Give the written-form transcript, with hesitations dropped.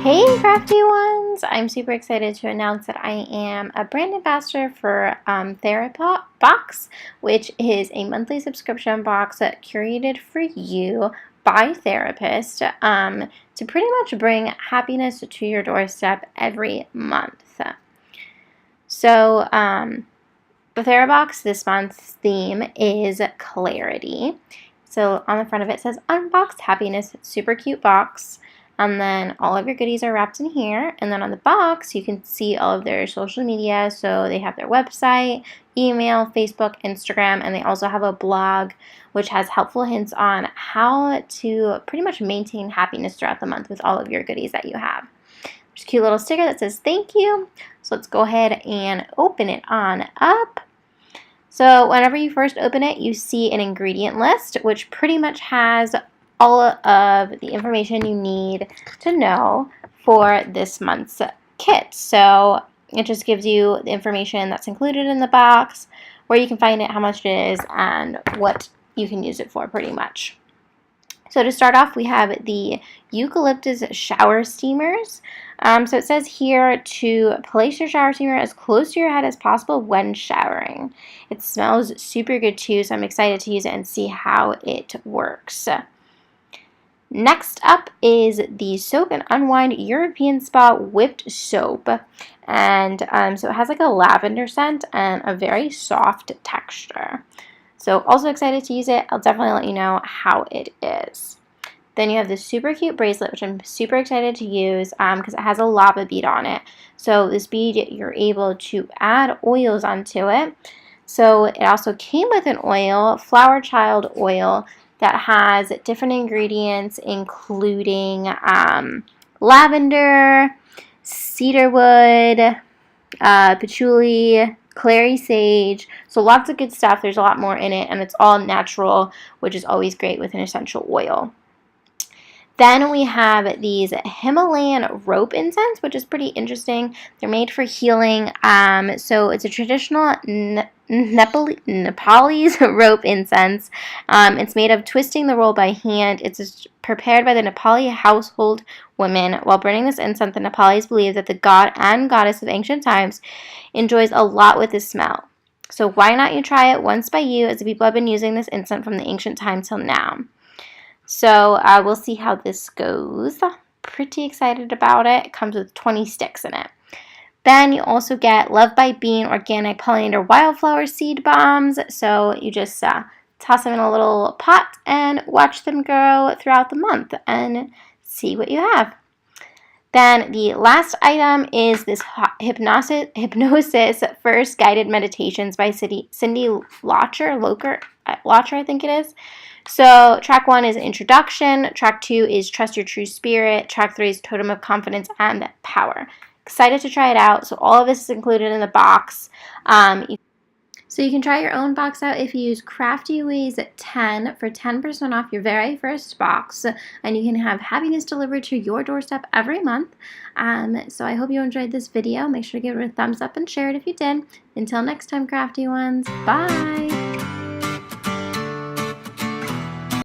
Hey crafty ones! I'm super excited to announce that I am a brand ambassador for MyTheraBox, which is a monthly subscription box curated for you by therapists to pretty much bring happiness to your doorstep every month. So the TheraBox this month's theme is clarity. So on the front of it says Unboxed Happiness, super cute box. And then all of your goodies are wrapped in here. And then on the box, you can see all of their social media. So they have their website, email, Facebook, Instagram, and they also have a blog which has helpful hints on how to pretty much maintain happiness throughout the month with all of your goodies that you have. There's a cute little sticker that says thank you. So let's go ahead and open it on up. So whenever you first open it, you see an ingredient list, which pretty much has all of the information you need to know for this month's kit. So it just gives you the information that's included in the box, where you can find it, how much it is, and what you can use it for pretty much. So to start off, we have the Eucalyptus shower steamers. So it says here to place your shower steamer as close to your head as possible when showering. It smells super good too, so I'm excited to use it and see how it works. Next up is the Soak and Unwind European Spa Whipped Soap. And so it has like a lavender scent and a very soft texture. So also excited to use it. I'll definitely let you know how it is. Then you have this super cute bracelet, which I'm super excited to use because it has a lava bead on it. So this bead, you're able to add oils onto it. So it also came with an oil, flower child oil, that has different ingredients including lavender, cedarwood, patchouli, clary sage. So lots of good stuff. There's a lot more in it, and it's all natural, which is always great with an essential oil. Then we have these Himalayan rope incense, which is pretty interesting. They're made for healing. So it's a traditional Nepalese rope incense. It's made of twisting the roll by hand. It's prepared by the Nepali household women. While burning this incense, the Nepalis believe that the god and goddess of ancient times enjoys a lot with this smell. So why not you try it once by you, as the people have been using this incense from the ancient times till now. So we'll see how this goes. Pretty excited about it. It comes with 20 sticks in it. Then you also get Love by Bean organic pollinator wildflower seed bombs. So you just toss them in a little pot and watch them grow throughout the month and see what you have. Then the last item is this Hypnosis First Guided Meditations by Cindy Locher, I think it is. So track 1 is Introduction, track 2 is Trust Your True Spirit, track 3 is Totem of Confidence and Power. Excited to try it out. So all of this is included in the box. So you can try your own box out if you use CraftyWays10 for 10% off your very first box, and you can have happiness delivered to your doorstep every month. So I hope you enjoyed this video. Make sure to give it a thumbs up and share it if you did. Until next time, crafty ones, bye!